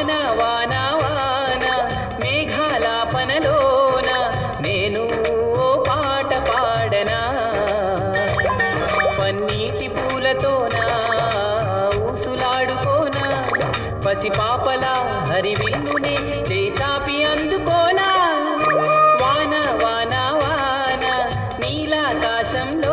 వాన వాన వాన మేఘాలాపనలోన నేను ఓ పాట పాడనా పన్నీటి పూలతోనా ఊసులాడుకోనా పసిపాపలా హరివిల్లునే చేచాపి అందుకోనా వాన వాన వాన నీలాకాశంలో